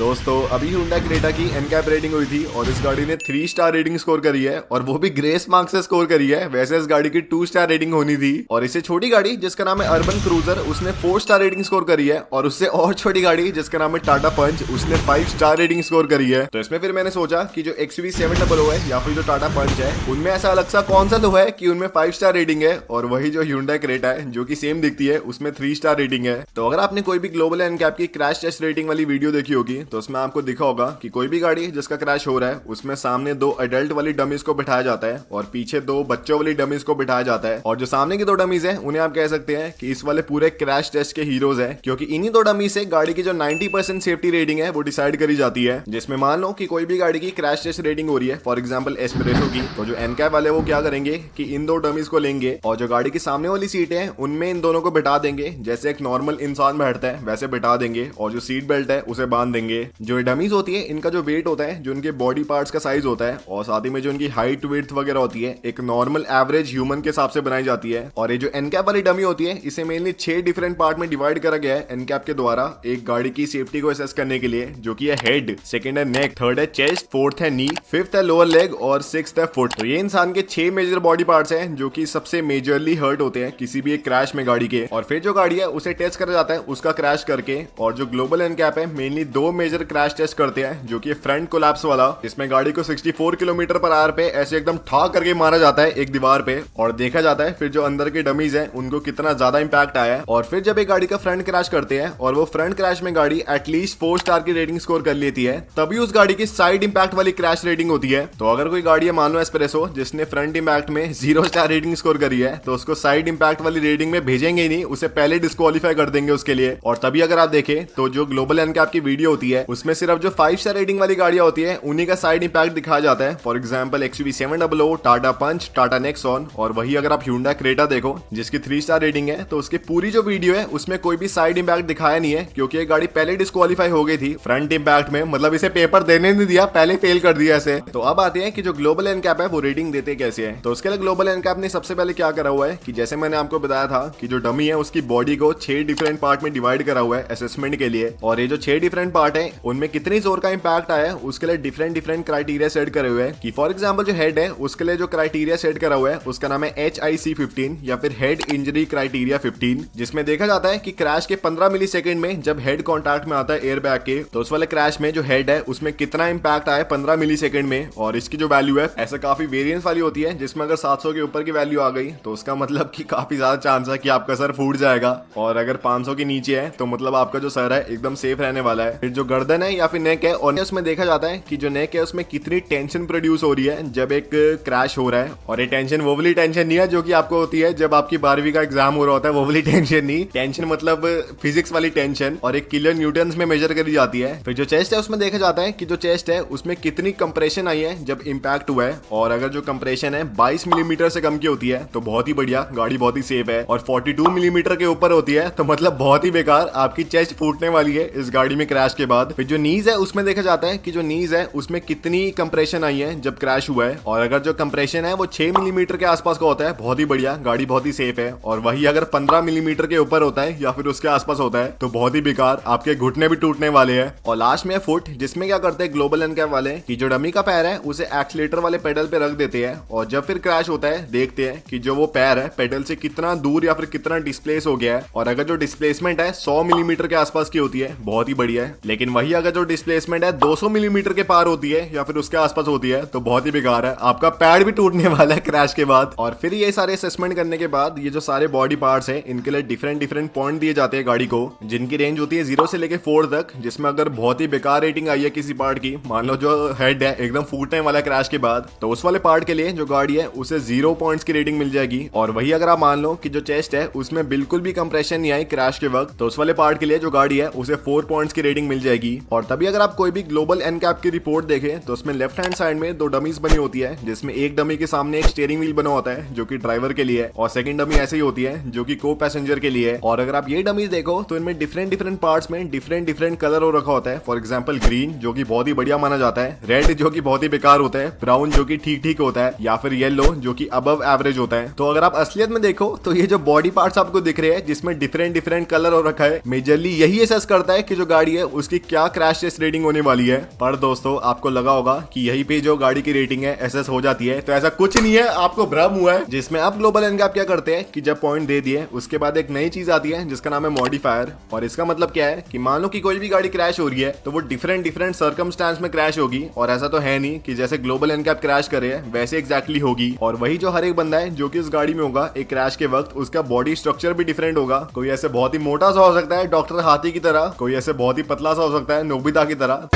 दोस्तों अभी Hyundai Creta की NCAP रेटिंग हुई थी और इस गाड़ी ने 3 स्टार रेटिंग स्कोर करी है और वो भी ग्रेस मार्क से स्कोर करी है। वैसे इस गाड़ी की 2 स्टार रेटिंग होनी थी और इससे छोटी गाड़ी जिसका नाम है अर्बन क्रूजर उसने 4 स्टार रेटिंग स्कोर करी है और उससे और छोटी गाड़ी जिसका नाम है टाटा पंच उसने 5 स्टार रेटिंग स्कोर करी है। तो इसमें फिर मैंने सोचा कि जो XUV700 है या फिर जो टाटा पंच है उनमें ऐसा अलग सा कौन सा लो है कि उनमें 5 स्टार रेटिंग है और वही जो Hyundai Creta है जो कि सेम दिखती है उसमें 3 स्टार रेटिंग है। तो अगर आपने कोई भी ग्लोबल NCAP की क्रैश टेस्ट रेटिंग वाली वीडियो देखी होगी तो उसमें आपको दिखा होगा कि कोई भी गाड़ी जिसका क्रैश हो रहा है उसमें सामने 2 अडल्ट वाली डमीज को बिठाया जाता है और पीछे 2 बच्चों वाली डमीज को बिठाया जाता है और जो सामने की 2 डमीज है उन्हें आप कह सकते हैं कि इस वाले पूरे क्रैश टेस्ट के हीरोज है, क्योंकि इन्हीं 2 डमीज से गाड़ी की जो 90% सेफ्टी रेटिंग है वो डिसाइड करी जाती है। जिसमें मान लो कि कोई भी गाड़ी की क्रैश टेस्ट रेटिंग हो रही है फॉर एग्जाम्पल एस्प्रेसो की, तो जो NCAP वाले वो क्या करेंगे कि इन 2 डमीज को लेंगे और जो गाड़ी की सामने वाली सीट है उनमें इन दोनों को बिठा देंगे, जैसे एक नॉर्मल इंसान बैठता है वैसे बिठा देंगे और जो सीट बेल्ट है उसे बांध देंगे। जो डमीज होती है इनका जो वेट होता है, जो उनके बॉडी पार्ट्स का साइज होता है और साथ ही में जो उनकी हाइट विड्थ वगैरह होती है एक नॉर्मल एवरेज ह्यूमन के हिसाब से बनाई जाती है। और ये जो NCAP वाली डमी होती है इसे मेनली 6 डिफरेंट पार्ट में डिवाइड करा गया है NCAP के द्वारा एक गाड़ी की सेफ्टी को असेस करने के लिए, जो कि है हेड, सेकंड है नेक, थर्ड है चेस्ट, फोर्थ है नी, फिफ्थ है लोअर लेग और सिक्स्थ है फुट। तो ये इंसान के 6 मेजर बॉडी पार्ट्स हैं जो कि सबसे मेजरली हर्ट होते हैं किसी भी एक क्रैश में गाड़ी के। और फिर जो गाड़ी है उसे टेस्ट करा जाता है उसका क्रैश करके। और जो ग्लोबल NCAP है मेनली 2 मेजर क्रैश टेस्ट करते हैं, जो कि फ्रंट कोलैप्स वाला, जिसमें गाड़ी को 64 किलोमीटर पर आवर पे ऐसे एकदम ठा करके मारा जाता है एक दीवार पे और देखा जाता है फिर जो अंदर के डमीज हैं उनको कितना ज्यादा इंपैक्ट आया है। और फिर जब एक गाड़ी का फ्रंट क्रैश करते हैं और वो फ्रंट क्रैश में गाड़ी एटलीस्ट 4 स्टार की रेटिंग स्कोर कर लेती है तभी उस गाड़ी की साइड इंपैक्ट वाली क्रैश रेटिंग होती है। तो अगर कोई गाड़ी है मान लो एस्प्रेसो जिसने फ्रंट इंपैक्ट में 0 स्टार रेटिंग स्कोर करी है तो उसको साइड इंपैक्ट वाली रेटिंग में भेजेंगे ही नहीं, उसे पहले डिस्क्वालीफाई कर देंगे उसके लिए। और तभी अगर आप देखें तो जो ग्लोबल NCAP की वीडियो होती है उसमें सिर्फ जो 5 स्टार रेटिंग वाली गाड़ियां होती है उन्हीं का साइड इंपैक्ट दिखाया जाता है। For example XUV700, Tata Punch, Tata Nexon. और वही अगर आप Hyundai Creta देखो जिसकी 3 स्टार रेटिंग है तो उसकी पूरी जो वीडियो है उसमें कोई भी साइड इंपैक्ट दिखाया नहीं है, क्योंकि ये गाड़ी पहले डिस्क्वालीफाई हो गई थी फ्रंट इंपैक्ट में, मतलब इसे पेपर देने नहीं दिया, पहले फेल कर दिया ऐसे। तो अब आते हैं कि जो ग्लोबल NCAP है वो रेटिंग देते कैसे है। तो उसके लिए ग्लोबल NCAP ने सबसे पहले क्या करा हुआ है कि जैसे मैंने आपको बताया था कि जो डमी है उसकी बॉडी को 6 डिफरेंट पार्ट में डिवाइड करा हुआ है असेसमेंट के लिए। और ये जो 6 डिफरेंट पार्ट है उनमें कितनी जोर का इंपैक्ट आया है उसके लिए डिफरेंट डिफरेंट क्राइटेरिया सेट करे हुए हैं। कि फॉर एग्जांपल जो हेड है उसके लिए जो क्राइटेरिया सेट करा हुआ है उसका नाम है HIC15 या फिर हेड इंजरी क्राइटेरिया 15, जिसमें देखा जाता है कि क्रैश के 15 मिली सेकेंड में जब हेड कॉन्टैक्ट में आता है एयर बैग के तो उस वाले क्रैश में जो हेड है उसमें कितना इंपैक्ट आया 15 मिली सेकेंड में। और इसकी जो वैल्यू है ऐसा काफी वेरिएंस वाली होती है, जिसमें अगर 700 के ऊपर की वैल्यू आ गई तो उसका मतलब कि काफी ज्यादा चांस है कि आपका सर फूट जाएगा, और अगर 500 के नीचे है तो मतलब आपका जो सर है एकदम सेफ रहने वाला है। फिर जो गर्दन है या फिर नेक है और उसमें देखा जाता है कि जो नेक है उसमें कितनी टेंशन प्रोड्यूस हो रही है जब एक क्रैश हो रहा है। और ये टेंशन वो वाली टेंशन नहीं है जो कि आपको होती है जब आपकी 12वीं का एग्जाम हो रहा होता है, वो वाली टेंशन नहीं, टेंशन मतलब फिजिक्स वाली टेंशन, और एक किलो न्यूटन में मेजर करी जाती है। फिर जो चेस्ट है उसमें देखा जाता है कि जो चेस्ट है उसमें कितनी कंप्रेशन आई है जब इंपैक्ट हुआ है, और अगर जो कंप्रेशन है 22 मिलीमीटर से कम की होती है तो बहुत ही बढ़िया, गाड़ी बहुत ही सेफ है, और 42 मिलीमीटर के ऊपर होती है तो मतलब बहुत ही बेकार, आपकी चेस्ट फूटने वाली है इस गाड़ी में क्रैश के बाद। फिर जो नीज है उसमें देखा जाता है कि जो नीज है उसमें कितनी कंप्रेशन आई है जब क्रैश हुआ है, और अगर जो कंप्रेशन है वो 6 मिलीमीटर के आसपास का होता है बहुत ही बढ़िया, गाड़ी बहुत ही सेफ है। और वही अगर 15 मिलीमीटर के ऊपर होता है या फिर उसके आसपास होता है तो बहुत ही बेकार, आपके घुटने भी टूटने वाले हैं। और लास्ट में फुट, जिसमें क्या करते हैं ग्लोबल NCAP वाले कि जो डमी का पैर है उसे एक्सीलेटर वाले पेडल पे रख देते हैं, और जब फिर क्रैश होता है देखते हैं कि जो वो पैर है पेडल से कितना दूर या फिर कितना डिस्प्लेस हो गया है। और अगर जो डिस्प्लेसमेंट है 100 मिलीमीटर के आसपास की होती है बहुत ही बढ़िया है, लेकिन वही अगर जो डिस्प्लेसमेंट है 200 मिलीमीटर के पार होती है या फिर उसके आसपास होती है तो बहुत ही बेकार है, आपका पैर भी टूटने वाला है क्रैश के बाद। और फिर ये सारे असेसमेंट करने के बाद ये जो सारे बॉडी पार्ट्स हैं इनके लिए डिफरेंट डिफरेंट पॉइंट दिए जाते हैं गाड़ी को, जिनकी रेंज होती है 0 से लेके 4 तक, जिसमें अगर बहुत ही बेकार रेटिंग आई है किसी पार्ट की, मान लो जो हेड है एकदम फूटने वाला क्रैश के बाद, तो उस वाले पार्ट के लिए जो गाड़ी है उसे 0 पॉइंट्स की रेटिंग मिल जाएगी। और वही अगर आप मान लो कि जो चेस्ट है उसमें बिल्कुल भी कंप्रेशन नहीं आई क्रैश के वक्त तो उस वाले पार्ट के लिए जो गाड़ी है उसे 4 पॉइंट्स की रेटिंग मिल जाएगी। और तभी अगर आप कोई भी ग्लोबल NCAP की रिपोर्ट देखें तो उसमें लेफ्ट हैंड साइड में 2 डमीज बनी होती है, जिसमें एक डमी के सामने एक स्टीयरिंग व्हील बना होता है जो कि ड्राइवर के लिए, और सेकंड डमी ऐसे ही होती है जो कि को पैसेंजर के लिए। और अगर आप ये डमीज देखो तो इनमें डिफरेंट डिफरेंट पार्ट्स में डिफरेंट डिफरेंट कलर हो रखा होता है। फॉर एग्जांपल ग्रीन जो कि बहुत ही बढ़िया माना जाता है, रेड जो कि बहुत ही बेकार होता है, ब्राउन जो कि ठीक ठीक होता है, या फिर येलो जो कि अबव एवरेज होता है। तो अगर आप असलियत में देखो तो ये जो बॉडी पार्ट्स आपको दिख रहे हैं जिसमें डिफरेंट डिफरेंट कलर हो रखा है, मेजरली यही असेस करता है कि जो गाड़ी है उसकी क्या क्रैश टेस्ट रेटिंग होने वाली है। पर दोस्तों आपको लगा होगा कि यही पे जो गाड़ी की रेटिंग है एसएस हो जाती है, तो ऐसा कुछ नहीं है, आपको भ्रम हुआ है। जिसमें अब ग्लोबल एनकैप क्या करते हैं कि जब पॉइंट दे दिए उसके बाद एक नई चीज आती है जिसका नाम है मॉडिफायर। और इसका मतलब क्या है कि मान लो कि कोई भी गाड़ी क्रैश हो रही है तो वो डिफरेंट सर्कमस्टांस में क्रैश होगी। और ऐसा तो है नहीं कि जैसे ग्लोबल एनकैप क्रैश करे वैसे एग्जैक्टली होगी। और वही जो हर एक बंदा है जो कि इस गाड़ी में होगा एक क्रैश के वक्त, उसका बॉडी स्ट्रक्चर भी डिफरेंट होगा। कोई ऐसे बहुत ही मोटा सा हो सकता है डॉक्टर हाथी की तरह, कोई ऐसे बहुत ही पतला सा हो सकता है नोबिता की तरह।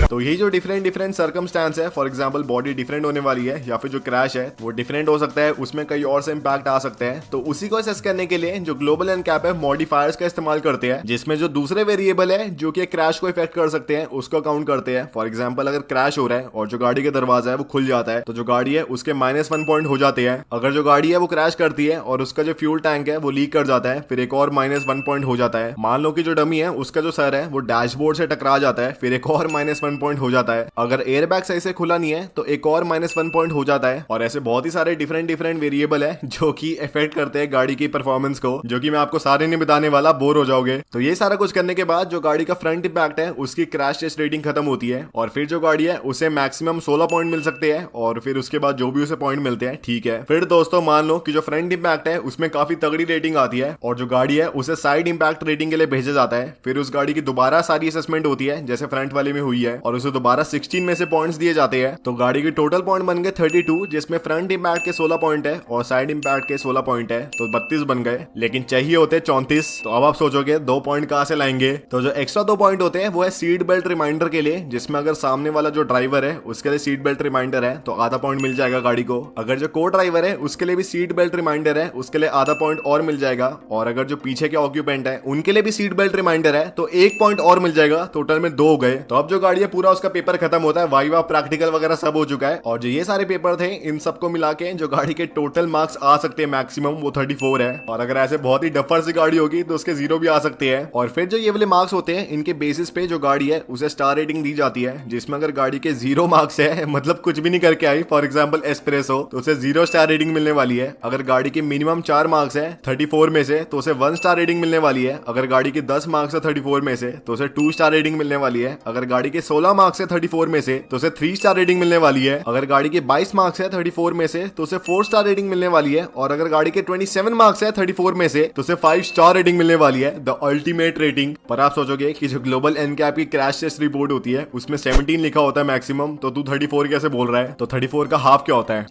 तो यही जो डिफरेंट सर्कमस्टांस है, फॉर एग्जांपल बॉडी डिफरेंट होने वाली है या फिर जो क्रैश है वो डिफरेंट हो सकता है, उसमें कई और से इंपैक्ट आ सकते हैं। तो उसी को असेस करने के लिए जो ग्लोबल एनकैप है मॉडिफायर्स का इस्तेमाल करते हैं, जिसमें जो दूसरे वेरिएबल है जो कि क्रैश को इफेक्ट कर सकते हैं उसको काउंट करते हैं। फॉर एग्जाम्पल अगर क्रैश हो रहा है और जो गाड़ी का दरवाजा है वो खुल जाता है तो जो गाड़ी है उसके -1 पॉइंट हो जाते हैं। अगर जो गाड़ी है वो क्रैश करती है और उसका जो फ्यूल टैंक है वो लीक कर जाता है, फिर एक और -1 पॉइंट हो जाता है। मान लो कि जो डमी है उसका जो सर है वो डैशबोर्ड से टकरा जाता है, फिर एक और -1 पॉइंट हो जाता है। अगर एयरबैग सही से खुला नहीं है तो एक और -1 पॉइंट हो जाता है। और ऐसे बहुत ही सारे डिफरेंट वेरिएबल है जो कि इफेक्ट करते हैं गाड़ी की परफॉर्मेंस को, जो कि मैं आपको सारे नहीं बताने वाला, बोर हो जाओगे। तो ये सारा कुछ करने के बाद जो गाड़ी का फ्रंट इंपैक्ट है उसकी क्रैश टेस्ट रेटिंग खत्म होती है। और फिर जो गाड़ी है उसे मैक्सिमम 16 पॉइंट मिल सकते हैं और फिर उसके बाद जो भी उसे पॉइंट मिलते हैं ठीक है। फिर दोस्तों मान लो कि जो फ्रंट इंपैक्ट है उसमें काफी तगड़ी रेटिंग आती है और जो गाड़ी है उसे साइड इंपैक्ट रेटिंग के लिए भेजा जाता है। फिर उस गाड़ी की दोबारा सारी असेसमेंट होती है जैसे फ्रंट वाले में हुई है और उसे दोबारा 16 में से पॉइंट्स दिए जाते हैं। तो गाड़ी के टोटल पॉइंट बन गए 32, जिसमें फ्रंट इंपैक्ट के 16 पॉइंट है और साइड इंपैक्ट के 16 पॉइंट है, तो 32 बन गए। लेकिन चाहिए होते 34। तो अब आप सोचोगे 2 पॉइंट कहां से लाएंगे। तो जो एक्स्ट्रा 2 पॉइंट होते हैं वो है सीट बेल्ट रिमाइंडर के लिए, जिसमें अगर सामने वाला जो ड्राइवर है उसके लिए सीट बेल्ट रिमाइंडर है तो आधा पॉइंट मिल जाएगा गाड़ी को। अगर जो को ड्राइवर है उसके लिए भी सीट बेल्ट रिमाइंडर है, उसके लिए आधा पॉइंट और मिल जाएगा। और अगर जो पीछे के ऑक्यूपेंट है उनके लिए भी सीट बेल्ट रिमाइंडर है तो 1 पॉइंट और मिल जाएगा। टोटल में 2 हो गए। तो अब जो गाड़ी है पूरा उसका पेपर खत्म होता है, वाइवा प्रैक्टिकल वगैरह सब हो चुका है। और जो ये सारे पेपर थे इन सबको मिला के जो गाड़ी के टोटल मार्क्स आ सकते हैं मैक्सिमम वो 34 है। और अगर ऐसे बहुत ही डफर सी गाड़ी होगी तो उसके 0 भी आ सकते हैं। और फिर जो ये वाले मार्क्स होते हैं इनके बेसिस पे जो गाड़ी है उसे स्टार रेटिंग दी जाती है, जिसमें अगर गाड़ी के 0 मार्क्स है मतलब कुछ भी नहीं करके आई, फॉर एग्जाम्पल एस्प्रेसो, तो उसे 0 स्टार रेटिंग मिलने वाली है। अगर गाड़ी के मिनिमम 4 मार्क्स है 34 में से तो उसे 1 स्टार रेटिंग मिलने वाली है। अगर गाड़ी के 10 मार्क्स है 34 में से तो उसे 2 स्टार रेटिंग मिलने वाली है। अगर गाड़ी के 16 मार्क्स है 34 में से तो उसे 3 स्टार रेटिंग मिलने वाली है। अगर गाड़ी के 22 मार्क्स है 34 में से तो उसे 4 स्टार रेटिंग मिलने वाली है। और अगर गाड़ी के 27 मार्क्स है 34 में से तो उसे 5 स्टार रेटिंग मिलने वाली है, द अल्टीमेट रेटिंग। पर आप सोचोगे कि जो ग्लोबल एनकैप की क्रैश टेस्ट रिपोर्ट होती है उसमें 17 लिखा होता है मैक्सिमम, तो तू 34 कैसे बोल रहा है। तो 34 का हाफ क्या होता है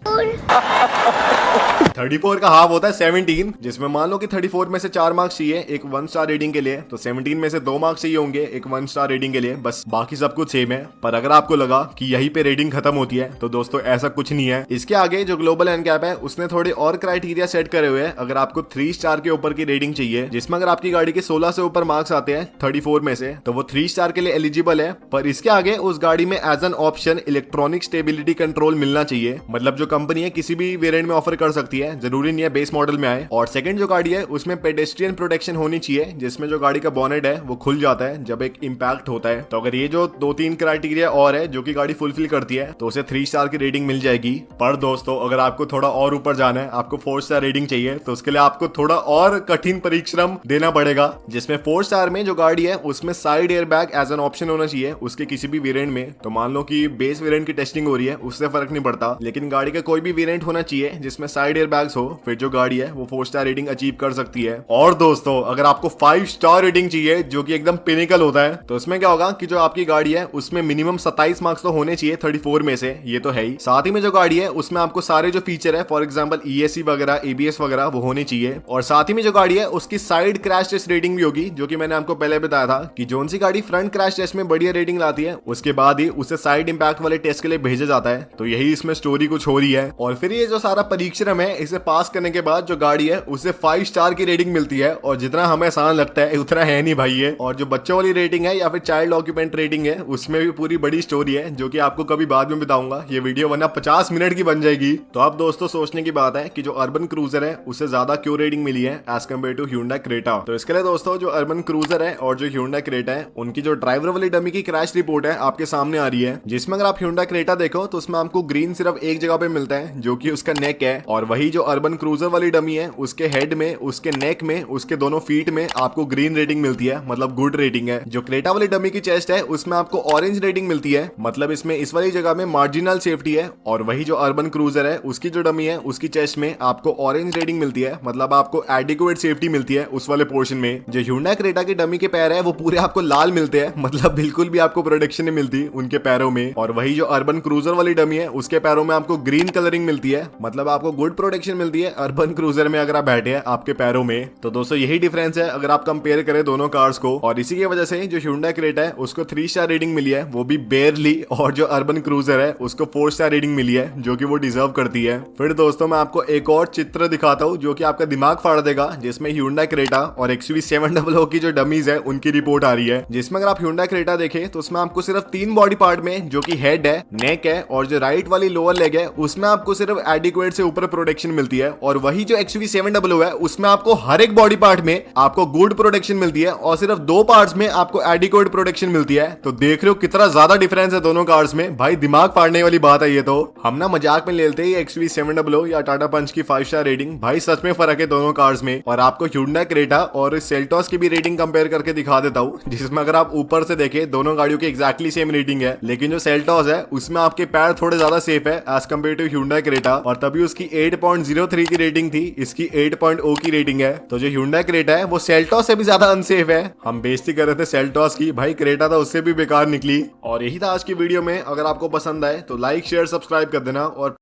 34 का हाफ होता है 17, जिसमें मान लो कि 34 में से 4 मार्क्स चाहिए एक 1 स्टार रेटिंग के लिए, तो 17 में से 2 मार्क्स चाहिए होंगे एक 1 स्टार रेटिंग के लिए, बस बाकी सब कुछ सेम है। पर अगर आपको लगा कि यहीं पे रेटिंग खत्म होती है तो दोस्तों ऐसा कुछ नहीं है। इसके आगे जो ग्लोबल एनकैप है उसने थोड़े और क्राइटेरिया सेट करे हुए हैं। अगर आपको 3 स्टार के ऊपर की रेटिंग चाहिए, जिसमें अगर आपकी गाड़ी के 16 से ऊपर मार्क्स आते हैं 34 में से, तो वो 3 स्टार के लिए एलिजिबल है। पर इसके आगे उस गाड़ी में as an option electronic stability control मिलना चाहिए। मतलब जो कंपनी है किसी भी वेरिएंट में ऑफर कर सकती है, जरूरी नहीं है बेस मॉडल में आए। और सेकंड जो गाड़ी है उसमें पेडेस्ट्रियन प्रोटेक्शन होनी चाहिए, जिसमें जो गाड़ी का बोनेट है वो खुल जाता है जब एक इंपैक्ट होता है। तो अगर ये जो 2-3 क्राइटेरिया और है जो कि गाड़ी फुलफिल करती है तो उसे 3 स्टार की रेटिंग मिल जाएगी। पर दोस्तों अगर आपको थोड़ा और ऊपर जाना है, आपको 4 स्टार रेटिंग चाहिए, तो उसके लिए आपको थोड़ा और कठिन परिश्रम देना पड़ेगा। जिसमें 4 स्टार में जो गाड़ी है उसमें side air bag as an option होना चाहिए उसके किसी भी वेरिएंट में। तो मान लो कि बेस वेरिएंट की टेस्टिंग हो रही है उससे फर्क नहीं पड़ता, लेकिन गाड़ी का कोई भी वेरिएंट होना चाहिए जिसमें साइड एयर बैग्स हो, फिर जो गाड़ी है वो 4 स्टार रेटिंग अचीव कर सकती है। और दोस्तों अगर आपको 5 स्टार रेटिंग चाहिए जो कि एकदम पिनिकल होता है, तो उसमें क्या होगा कि जो आपकी गाड़ी है उसमें मिनिमम 27 मार्क्स तो होने चाहिए 34 में से, ये तो है ही। साथ ही में जो गाड़ी है उसमें आपको सारे जो फीचर है फॉर एग्जांपल ESC वगैरह ABS वगैरह वो होने चाहिए। और साथ ही में जो गाड़ी है उसकी साइड क्रैश टेस्ट रेटिंग भी होगी, जो कि मैंने आपको पहले बताया था कि जोन सी गाड़ी फ्रंट क्रैश टेस्ट में बढ़िया रेटिंग लाती है उसके बाद ही उसे साइड इंपैक्ट वाले टेस्ट के लिए भेजा जाता है। तो यही इसमें स्टोरी कुछ हो रही है। और फिर ये जो सारा परीक्षण है इसे पास करने के बाद जो गाड़ी है उसे 5 स्टार की रेटिंग मिलती है। और जितना हमें आसान लगता है उतना है नहीं भाई ये। और जो बच्चों वाली रेटिंग है या फिर चाइल्ड ऑक्यूपेंट रेटिंग है उसमें भी पूरी बड़ी स्टोरी है, जो कि आपको कभी बाद में बताऊंगा। ये वीडियो वरना 50 मिनट की बन जाएगी। तो अब दोस्तों सोचने की बात है कि जो अर्बन क्रूजर है उसे ज्यादा क्यों रेटिंग मिली है as compare to Hyundai Creta। तो इसके लिए दोस्तों जो अर्बन क्रूजर है और जो Hyundai Creta है उनकी जो ड्राइवर वाली डमी की क्रैश रिपोर्ट है आपके सामने आ रही है, जिसमें अगर आप Hyundai Creta देखो तो उसमें आपको ग्रीन सिर्फ एक जगह पे मिलता है जो कि उसका नेक है। और वही वही जो अर्बन क्रूजर वाली डमी है उसके हेड में, उसके नेक में, उसके दोनों फीट में आपको ग्रीन रेटिंग मिलती है, मतलब गुड रेटिंग है। जो क्रेटा वाली डमी की चेस्ट है उसमें आपको ऑरेंज रेटिंग मिलती है, मतलब इसमें इस वाली जगह में मार्जिनल सेफ्टी है। और वही जो अर्बन क्रूजर है उसकी जो डमी है उसकी चेस्ट में आपको ऑरेंज रेटिंग मिलती है, मतलब आपको एडिक्वेट सेफ्टी मिलती है उस वाले पोर्शन में। जो ह्यूंडई क्रेटा की डमी के पैर है वो पूरे आपको लाल मिलते हैं, मतलब बिल्कुल भी आपको प्रोटेक्शन नहीं मिलती उनके पैरों में। और वही जो अर्बन क्रूजर वाली डमी है उसके पैरों में आपको ग्रीन कलरिंग मिलती है, मतलब आपको गुड प्रोटेक्शन मिलती है अर्बन क्रूजर में अगर आप बैठे हैं आपके पैरों में। तो दोस्तों यही डिफरेंस है अगर आप कंपेयर करें दोनों कार्स को, और इसी की वजह से जो ह्यूंडई क्रेटा है उसको 3 स्टार रेटिंग मिली है, वो भी बेयरली। और जो अर्बन क्रूजर है उसको 4 स्टार रेटिंग मिली है, जो कि वो डिजर्व करती है। फिर दोस्तों मैं आपको एक और चित्र दिखाता हूँ जो कि आपका दिमाग फाड़ देगा, जिसमें ह्यूंडई क्रेटा और XUV700 की जो डमीज है उनकी रिपोर्ट आ रही है। जिसमें अगर आप ह्यूंडई क्रेटा देखें तो उसमें आपको सिर्फ 3 बॉडी पार्ट में, जो कि हेड है, नेक है और जो राइट वाली लोअर लेग है, उसमें आपको सिर्फ एडिक्वेट से ऊपर प्रोटेक्शन मिलती है। और वही जो XUV700 है उसमें आपको हर एक बॉडी पार्ट में आपको गुड प्रोटेक्शन मिलती है और सिर्फ 2 पार्ट्स में आपको एडिक्वेट प्रोटेक्शन मिलती है। तो देख रहे हो कितना ज्यादा डिफरेंस है दोनों कार्स में, भाई दिमाग फाड़ने वाली बात है ये। तो हम ना मजाक में लेते हैं XUV700 या टाटा पंच की 5 स्टार रेटिंग, भाई सच में फर्क है दोनों कार्स में। और आपको ह्यूंडई क्रेटा और सेल्टोस की भी रेटिंग कंपेयर करके दिखा देता हूँ, जिसमें अगर आप ऊपर से देखें दोनों गाड़ियों की एक्जैक्टली सेम रेटिंग है, लेकिन जो सेल्टोस है उसमें आपके पैर थोड़े ज्यादा सेफ है as compare to Hyundai Creta, और तभी उसकी 8.03 की रेटिंग थी, इसकी 8.0 की रेटिंग है। तो जो ह्यूंडई क्रेटा है वो सेल्टोस से भी ज्यादा अनसेफ है। हम बेइज्जती कर रहे थे सेल्टोस की, भाई क्रेटा था उससे भी बेकार निकली। और यही था आज की वीडियो में, अगर आपको पसंद आए तो लाइक शेयर सब्सक्राइब कर देना। और